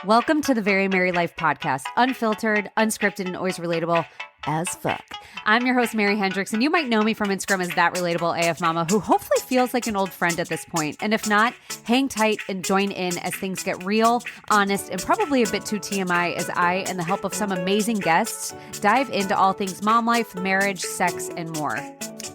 Welcome to the Very Merry Life podcast, unfiltered, unscripted, and always relatable as fuck. I'm your host, Mary Hendricks, and you might know me from Instagram as that relatable AF mama who hopefully feels like an old friend at this point. And if not, hang tight and join in as things get real, honest, and probably a bit too TMI as I, and the help of some amazing guests, dive into all things mom life, marriage, sex, and more.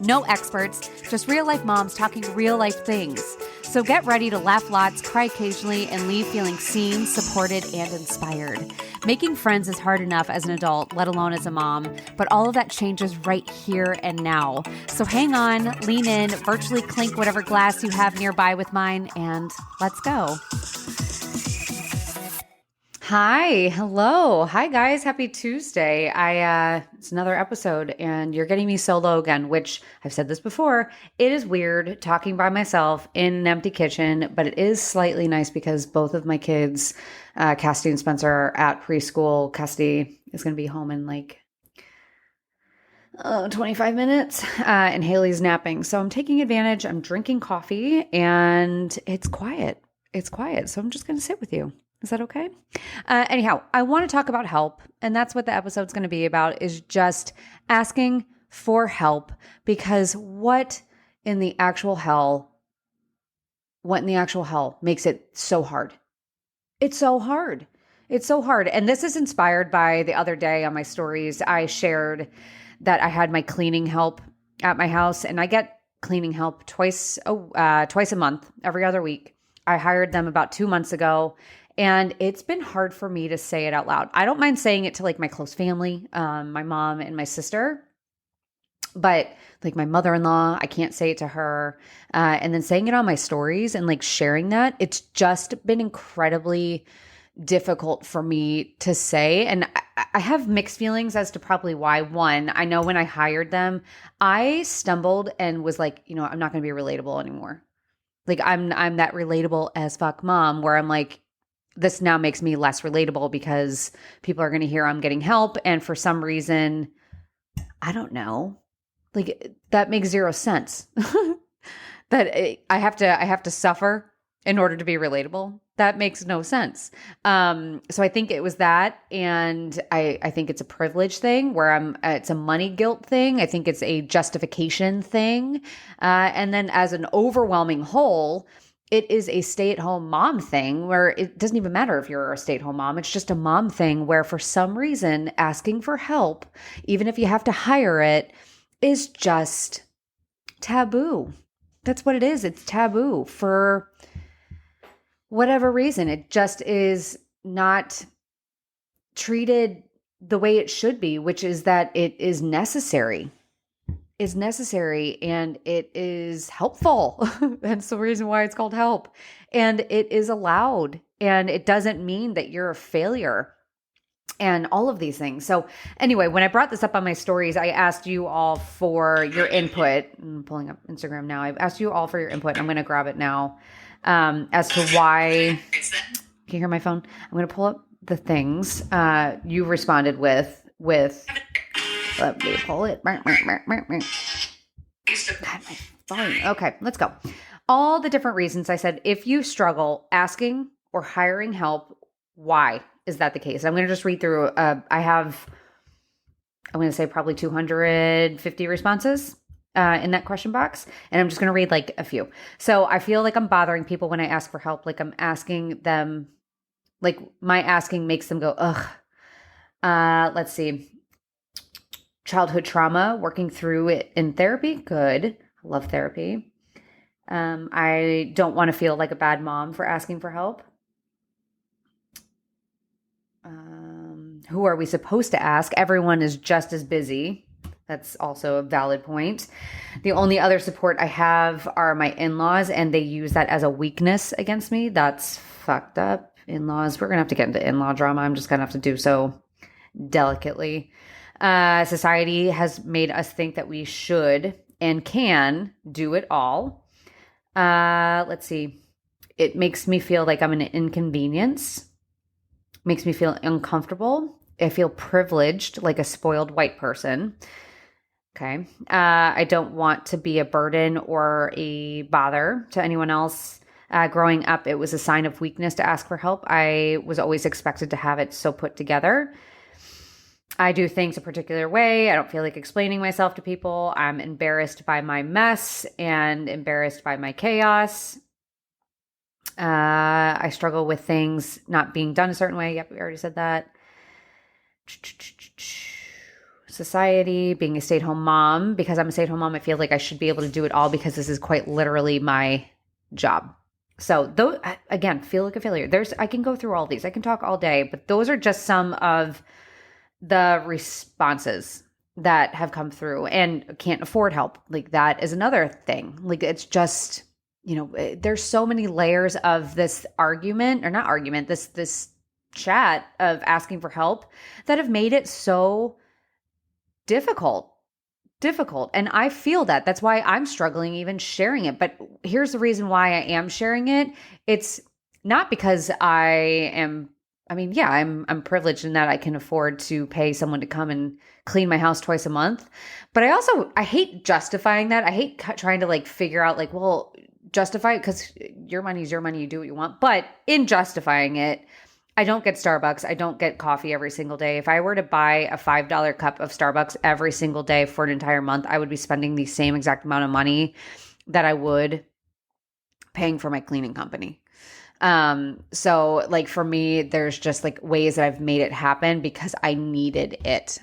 No experts, just real life moms talking real life things. So get ready to laugh lots, cry occasionally, and leave feeling seen, supported, and inspired. Making friends is hard enough as an adult, let alone as a mom, but all of that changes right here and now. So hang on, lean in, virtually clink whatever glass you have nearby with mine, and let's go. Hi, hello. Hi guys, happy Tuesday. It's another episode and you're getting me solo again, which I've said this before. It is weird talking by myself in an empty kitchen, but it is slightly nice because both of my kids, Cassidy and Spencer, are at preschool. Cassidy is going to be home in like 25 minutes, and Haley's napping. So I'm taking advantage. I'm drinking coffee and it's quiet. It's quiet. So I'm just going to sit with you. Is that okay? Anyhow, I want to talk about help, and that's what the episode's going to be about, is just asking for help, because what in the actual hell makes it so hard? It's so hard. It's so hard. And this is inspired by the other day on my stories. I shared that I had my cleaning help at my house, and I get cleaning help twice a month, every other week. I hired them about 2 months ago. And it's been hard for me to say it out loud. I don't mind saying it to like my close family, my mom and my sister, but like my mother-in-law, I can't say it to her. And then saying it on my stories and like sharing that, it's just been incredibly difficult for me to say. And I have mixed feelings as to probably why. One, I know when I hired them, I stumbled and was like, I'm not going to be relatable anymore. Like I'm that relatable as fuck mom where I'm like, this now makes me less relatable because people are going to hear I'm getting help. And for some reason, I don't know, like that makes zero sense that I have to suffer in order to be relatable. That makes no sense. So I think it was that. And I think it's a privilege thing where it's a money guilt thing. I think it's a justification thing. And then as an overwhelming whole, it is a stay-at-home mom thing where it doesn't even matter if you're a stay-at-home mom. It's just a mom thing where for some reason asking for help, even if you have to hire it, is just taboo. That's what it is. It's taboo for whatever reason. It just is not treated the way it should be, which is that it is necessary. And it is helpful. That's the reason why it's called help. And it is allowed. And it doesn't mean that you're a failure and all of these things. So anyway, when I brought this up on my stories, I asked you all for your input. I'm pulling up Instagram now. I've asked you all for your input. I'm going to grab it now as to why. Can you hear my phone? I'm going to pull up the things you responded with. Let me pull it. God, my phone. Okay, let's go. All the different reasons I said, if you struggle asking or hiring help, why is that the case? I'm going to just read through. I'm going to say probably 250 responses in that question box. And I'm just going to read like a few. So I feel like I'm bothering people when I ask for help. Like I'm asking them, like my asking makes them go, ugh. Let's see. Childhood trauma, working through it in therapy. Good. I love therapy. I don't want to feel like a bad mom for asking for help. Who are we supposed to ask? Everyone is just as busy. That's also a valid point. The only other support I have are my in-laws, and they use that as a weakness against me. That's fucked up. In-laws. We're going to have to get into in-law drama. I'm just going to have to do so delicately. Society has made us think that we should and can do it all. Let's see. It makes me feel like I'm an inconvenience. Makes me feel uncomfortable. I feel privileged, like a spoiled white person. Okay. I don't want to be a burden or a bother to anyone else. Growing up, it was a sign of weakness to ask for help. I was always expected to have it so put together. I do things a particular way. I don't feel like explaining myself to people. I'm embarrassed by my mess and embarrassed by my chaos. I struggle with things not being done a certain way. Yep, we already said that. Society, being a stay-at-home mom. Because I'm a stay-at-home mom, I feel like I should be able to do it all because this is quite literally my job. So those, again, feel like a failure. I can go through all these. I can talk all day, but those are just some of the responses that have come through. And can't afford help. Like, that is another thing. Like, it's just, there's so many layers of this argument, or not argument, this chat of asking for help that have made it so difficult. And I feel that. That's why I'm struggling even sharing it. But here's the reason why I am sharing it. It's not because I'm privileged in that I can afford to pay someone to come and clean my house twice a month. But I hate justifying that. I hate trying to figure out well, justify it, because your money is your money. You do what you want. But in justifying it, I don't get Starbucks. I don't get coffee every single day. If I were to buy a $5 cup of Starbucks every single day for an entire month, I would be spending the same exact amount of money that I would paying for my cleaning company. So for me, there's just ways that I've made it happen because I needed it.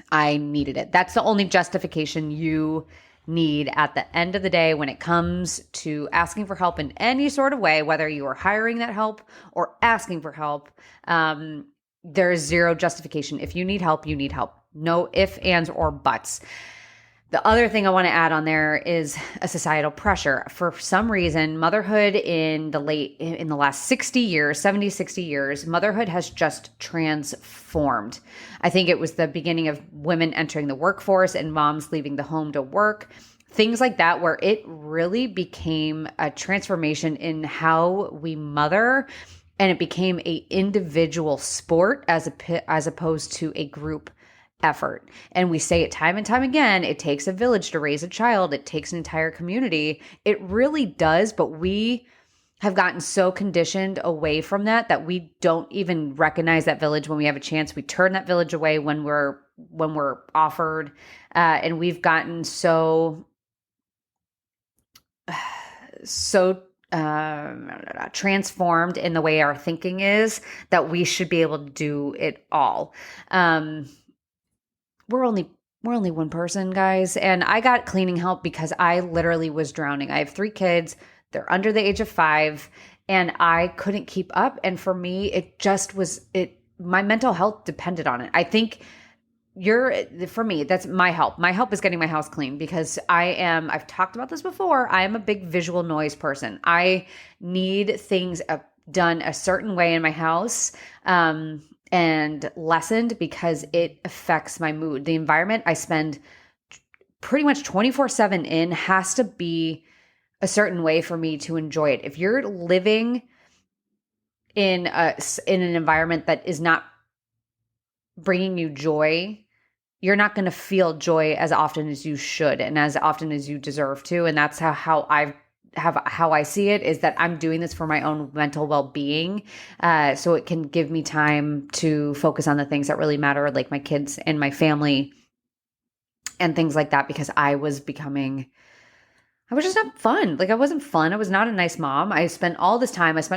That's the only justification you need at the end of the day when it comes to asking for help in any sort of way, whether you are hiring that help or asking for help. There's zero justification. If you need help, you need help. No ifs, ands, or buts. The other thing I want to add on there is a societal pressure. For some reason, motherhood in the last 60 years, motherhood has just transformed. I think it was the beginning of women entering the workforce and moms leaving the home to work. Things like that, where it really became a transformation in how we mother, and it became an individual sport as opposed to a group effort. And we say it time and time again, it takes a village to raise a child. It takes an entire community. It really does, but we have gotten so conditioned away from that we don't even recognize that village when we have a chance. We turn that village away when we're offered, and we've gotten so transformed in the way our thinking is that we should be able to do it all. We're only one person, guys. And I got cleaning help because I literally was drowning. I have 3 kids. They're under the age of 5, and I couldn't keep up. And for me, it just was my mental health depended on it. I think for me, that's my help. My help is getting my house clean because I've talked about this before. I am a big visual noise person. I need things done a certain way in my house. And lessened because it affects my mood. The environment I spend pretty much 24/7 in has to be a certain way for me to enjoy it. If you're living in an environment that is not bringing you joy, you're not going to feel joy as often as you should and as often as you deserve to. And that's how I see it, is that I'm doing this for my own mental well-being, so it can give me time to focus on the things that really matter, like my kids and my family and things like that, because I was just not fun. I wasn't fun. I was not a nice mom. I spent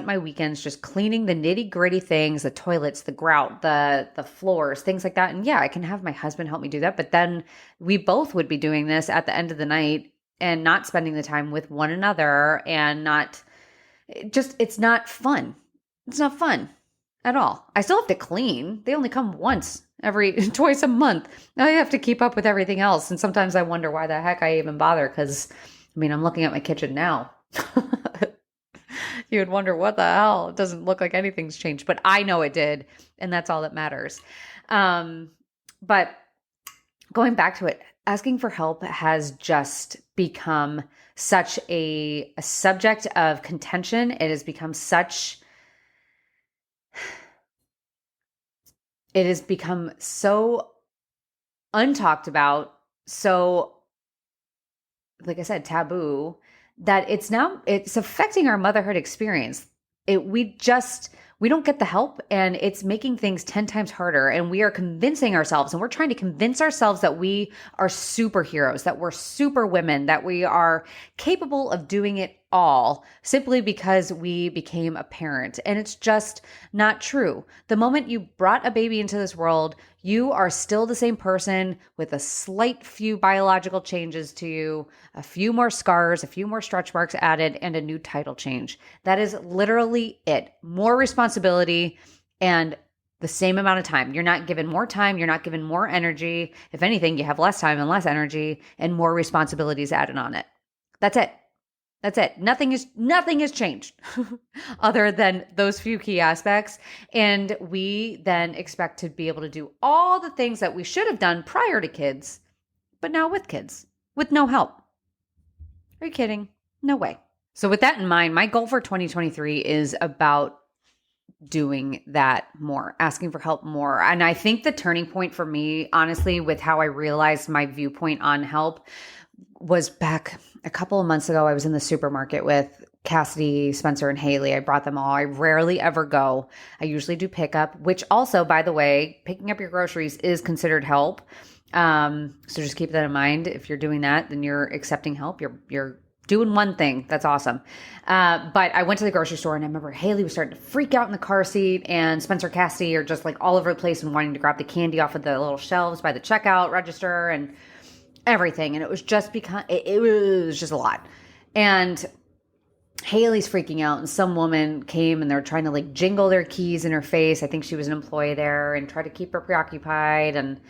my weekends just cleaning the nitty-gritty things, the toilets, the grout, the floors, things like that. And yeah, I can have my husband help me do that, but then we both would be doing this at the end of the night and not spending the time with one another, and it's not fun. It's not fun at all. I still have to clean. They only come twice a month. Now I have to keep up with everything else. And sometimes I wonder why the heck I even bother. Cause I'm looking at my kitchen now. You would wonder what the hell. It doesn't look like anything's changed, but I know it did. And that's all that matters. But going back to it, asking for help has just become such a subject of contention. It has become so untalked about, so, like I said, taboo, that it's affecting our motherhood experience. We don't get the help, and it's making things 10 times harder. And we are convincing ourselves, and we're trying to convince ourselves that we are superheroes, that we're super women, that we are capable of doing it all simply because we became a parent. And it's just not true. The moment you brought a baby into this world, you are still the same person with a slight few biological changes to you, a few more scars, a few more stretch marks added, and a new title change. That is literally it. More responsibility and the same amount of time. You're not given more time. You're not given more energy. If anything, you have less time and less energy and more responsibilities added on it. That's it. That's it. Nothing has changed other than those few key aspects. And we then expect to be able to do all the things that we should have done prior to kids, but now with kids, with no help. Are you kidding? No way. So with that in mind, my goal for 2023 is about doing that more, asking for help more. And I think the turning point for me, honestly, with how I realized my viewpoint on help was back a couple of months ago. I was in the supermarket with Cassidy, Spencer, and Haley. I brought them all. I rarely ever go. I usually do pickup, which also, by the way, picking up your groceries is considered help. So just keep that in mind. If you're doing that, then you're accepting help. You're doing one thing. That's awesome. But I went to the grocery store and I remember Haley was starting to freak out in the car seat, and Spencer, Cassidy are just like all over the place and wanting to grab the candy off of the little shelves by the checkout register and everything. And it was just because it was just a lot. And Haley's freaking out, and some woman came and they're trying to like jingle their keys in her face. I think she was an employee there, and try to keep her preoccupied. And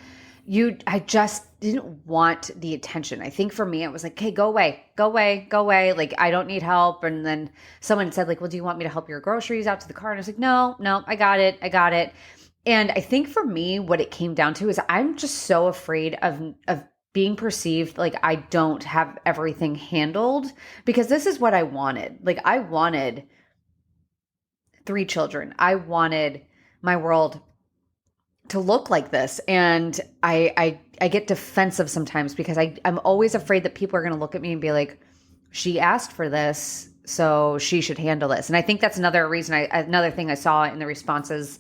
I just didn't want the attention. I think for me, it was like, hey, go away, go away, go away. Like, I don't need help. And then someone said like, well, do you want me to help your groceries out to the car? And I was like, no, I got it. And I think for me, what it came down to is I'm just so afraid of being perceived like I don't have everything handled, because this is what I wanted. Like, I wanted 3 children. I wanted my world to look like this. And I get defensive sometimes because I'm always afraid that people are going to look at me and be like, she asked for this, so she should handle this. And I think that's another reason another thing I saw in the responses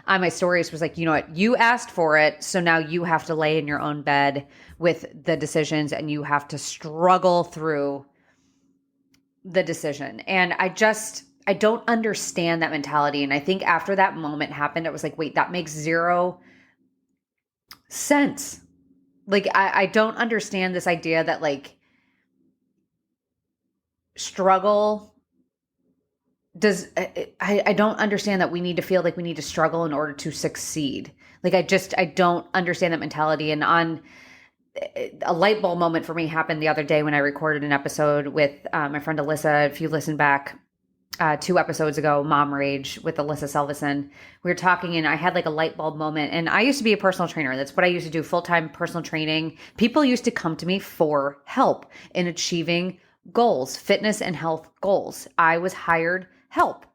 on my stories was like, you know what, you asked for it, so now you have to lay in your own bed with the decisions and you have to struggle through the decision. And I don't understand that mentality. And I think after that moment happened, it was like, wait, that makes 0 sense. Like, I don't understand this idea that like struggle I don't understand that we need to feel like we need to struggle in order to succeed. Like, I don't understand that mentality. And a light bulb moment for me happened the other day when I recorded an episode with my friend Alyssa. If you listen back 2 episodes ago, Mom Rage with Alyssa Selvison, we were talking and I had like a light bulb moment. And I used to be a personal trainer. That's what I used to do, full-time personal training. People used to come to me for help in achieving goals, fitness and health goals. I was hired help.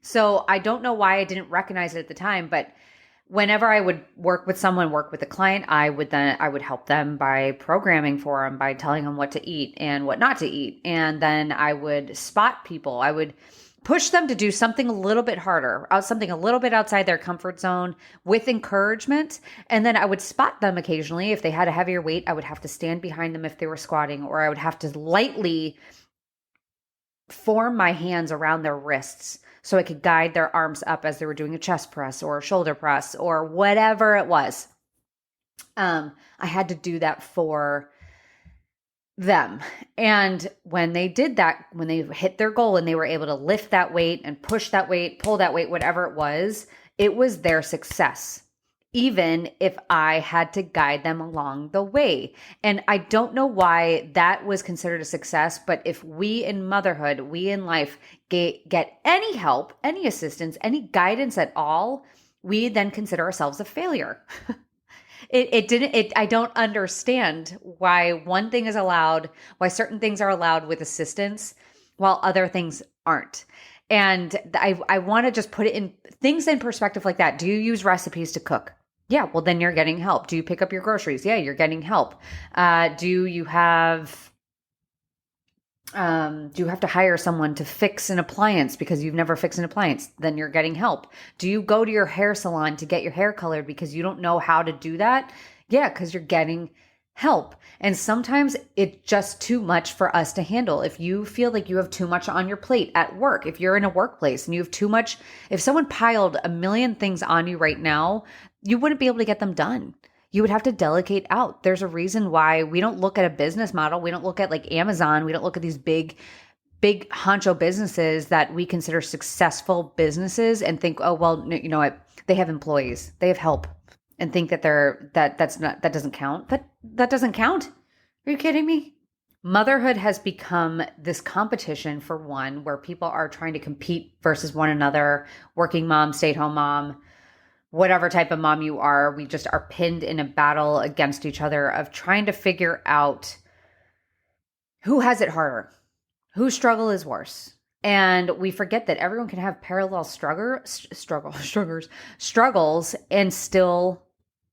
So I don't know why I didn't recognize it at the time, but whenever I would work with a client, I would help them by programming for them, by telling them what to eat and what not to eat. And then I would spot people. I would push them to do something a little bit harder, something a little bit outside their comfort zone with encouragement. And then I would spot them occasionally. If they had a heavier weight, I would have to stand behind them if they were squatting, or I would have to lightly form my hands around their wrists so I could guide their arms up as they were doing a chest press or a shoulder press or whatever it was. I had to do that for them. And when they did that, when they hit their goal and they were able to lift that weight and push that weight, pull that weight, whatever it was their success, even if I had to guide them along the way. And I don't know why that was considered a success, but if we in motherhood, we in life get any help, any assistance, any guidance at all, we then consider ourselves a failure. I don't understand why one thing is allowed, why certain things are allowed with assistance while other things aren't. And I want to just put it in things in perspective like that. Do you use recipes to cook? Yeah, well, then you're getting help. Do you pick up your groceries? Yeah, you're getting help. Do you have Do you have to hire someone to fix an appliance because you've never fixed an appliance? Then you're getting help. Do you go to your hair salon to get your hair colored because you don't know how to do that? Yeah, because you're getting help. And sometimes it's just too much for us to handle. If you feel like you have too much on your plate at work, if you're in a workplace and you have too much, if someone piled a million things on you right now, you wouldn't be able to get them done. You would have to delegate out. There's a reason why we don't look at a business model. We don't look at like Amazon. We don't look at these big honcho businesses that we consider successful businesses and think, oh, well, you know what? They have employees, they have help, and think that that doesn't count. That doesn't count. Are you kidding me? Motherhood has become this competition, for one, where people are trying to compete versus one another. Working mom, stay-at-home mom, whatever type of mom you are, we just are pinned in a battle against each other of trying to figure out who has it harder, whose struggle is worse. And we forget that everyone can have parallel struggles and still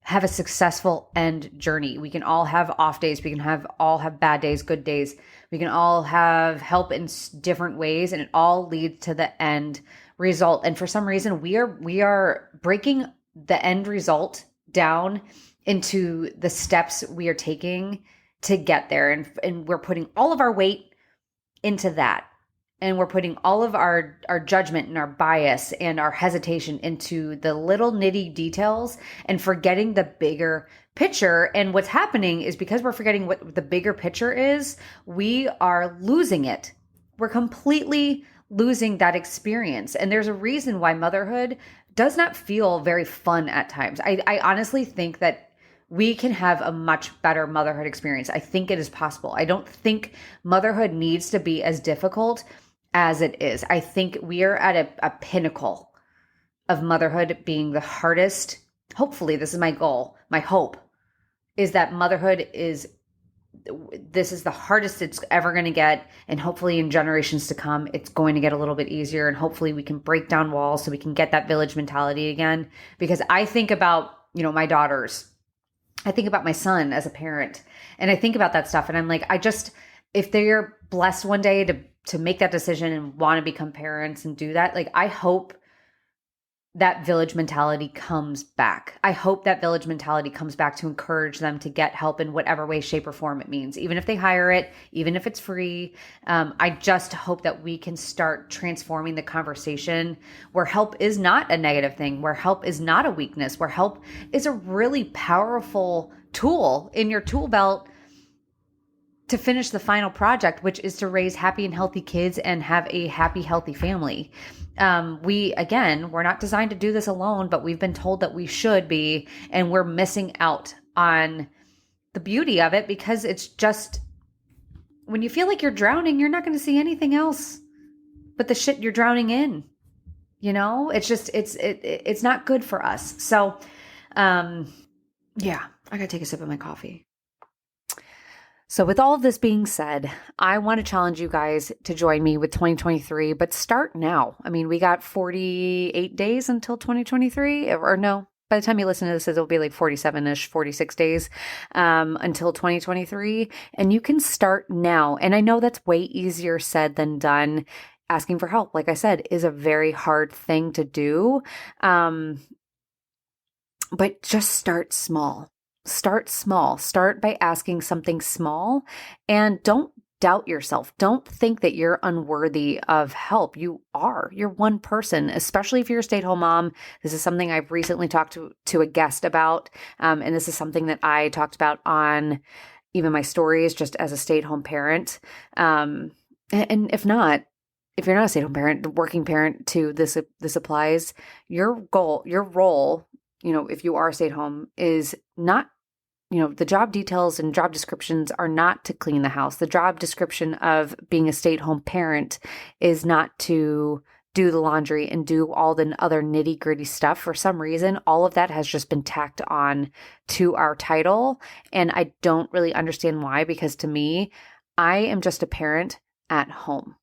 have a successful end journey. We can all have off days. We can all have bad days, good days. We can all have help in different ways, and it all leads to the end result. And for some reason, we are breaking the end result down into the steps we are taking to get there. And we're putting all of our weight into that. And we're putting all of our judgment and our bias and our hesitation into the little nitty details and forgetting the bigger picture. And what's happening is, because we're forgetting what the bigger picture is, we are losing it. We're completely losing that experience. And there's a reason why motherhood does not feel very fun at times. I honestly think that we can have a much better motherhood experience. I think it is possible. I don't think motherhood needs to be as difficult as it is. I think we are at a pinnacle of motherhood being the hardest. Hopefully, this is my goal. My hope is that motherhood is the hardest it's ever going to get. And hopefully in generations to come, it's going to get a little bit easier. And hopefully we can break down walls so we can get that village mentality again. Because I think about, my daughters. I think about my son as a parent, and I think about that stuff. And I'm like, if they're blessed one day to make that decision and want to become parents and do that, like, I hope that village mentality comes back. I hope that village mentality comes back to encourage them to get help in whatever way, shape, or form it means, even if they hire it, even if it's free. I just hope that we can start transforming the conversation where help is not a negative thing, where help is not a weakness, where help is a really powerful tool in your tool belt to finish the final project, which is to raise happy and healthy kids and have a happy, healthy family. We're not designed to do this alone, but we've been told that we should be, and we're missing out on the beauty of it, because it's just, when you feel like you're drowning, you're not going to see anything else but the shit you're drowning in. It's just, it's not good for us. So, I gotta take a sip of my coffee. So with all of this being said, I want to challenge you guys to join me with 2023, but start now. I mean, we got 48 days until 2023, or no, by the time you listen to this, it'll be like 47-ish, 46 days until 2023. And you can start now. And I know that's way easier said than done. Asking for help, like I said, is a very hard thing to do. But just start small. Start small. Start by asking something small, and don't doubt yourself. Don't think that you're unworthy of help. You are. You're one person, especially if you're a stay-at-home mom. This is something I've recently talked to a guest about. And this is something that I talked about on even my stories, just as a stay-at-home parent. And if you're not a stay-at-home parent, the working parent too, this applies. Your role, if you are a stay-at-home, is not, the job details and job descriptions are not to clean the house. The job description of being a stay-at-home parent is not to do the laundry and do all the other nitty-gritty stuff. For some reason, all of that has just been tacked on to our title. And I don't really understand why, because to me, I am just a parent at home.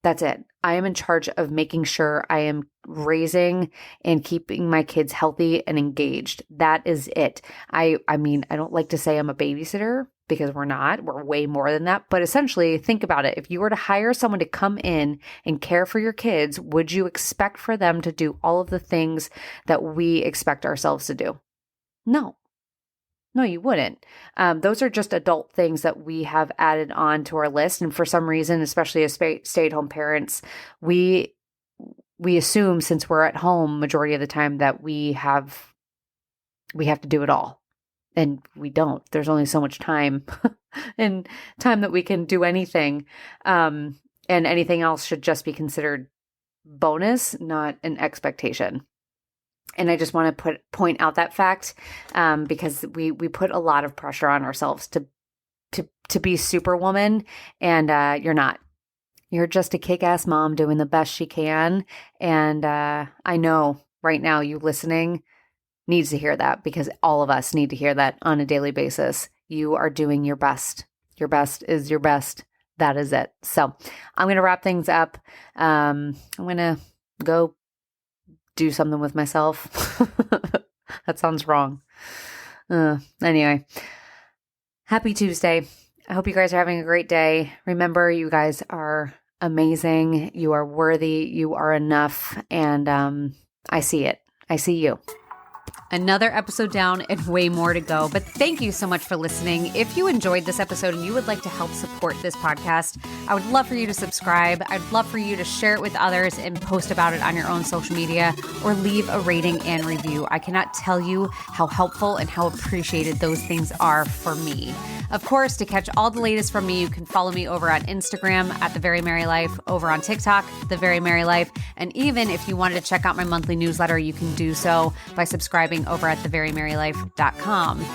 That's it. I am in charge of making sure I am raising and keeping my kids healthy and engaged. That is it. I mean, I don't like to say I'm a babysitter, because we're not. We're way more than that. But essentially, think about it. If you were to hire someone to come in and care for your kids, would you expect for them to do all of the things that we expect ourselves to do? No. No, you wouldn't. Those are just adult things that we have added on to our list. And for some reason, especially as stay-at-home parents, we assume, since we're at home majority of the time, that we have to do it all. And we don't. There's only so much time and time that we can do anything. And anything else should just be considered bonus, not an expectation. And I just want to point out that fact because we put a lot of pressure on ourselves to be superwoman, and you're not. You're just a kick-ass mom doing the best she can. And I know right now you listening needs to hear that, because all of us need to hear that on a daily basis. You are doing your best. Your best is your best. That is it. So I'm going to wrap things up. I'm going to go do something with myself. That sounds wrong. Anyway, happy Tuesday. I hope you guys are having a great day. Remember, you guys are amazing. You are worthy. You are enough. And I see it. I see you. Another episode down and way more to go. But thank you so much for listening. If you enjoyed this episode and you would like to help support this podcast, I would love for you to subscribe. I'd love for you to share it with others and post about it on your own social media, or leave a rating and review. I cannot tell you how helpful and how appreciated those things are for me. Of course, to catch all the latest from me, you can follow me over on Instagram at The Very Merry Life, over on TikTok, The Very Merry Life. And even if you wanted to check out my monthly newsletter, you can do so by subscribing over at theverymerrylife.com.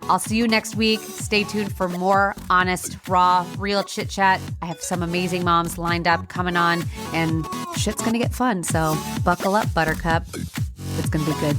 I'll see you next week. Stay tuned for more honest, raw, real chit chat. I have some amazing moms lined up coming on, and shit's going to get fun. So buckle up, Buttercup. It's going to be good.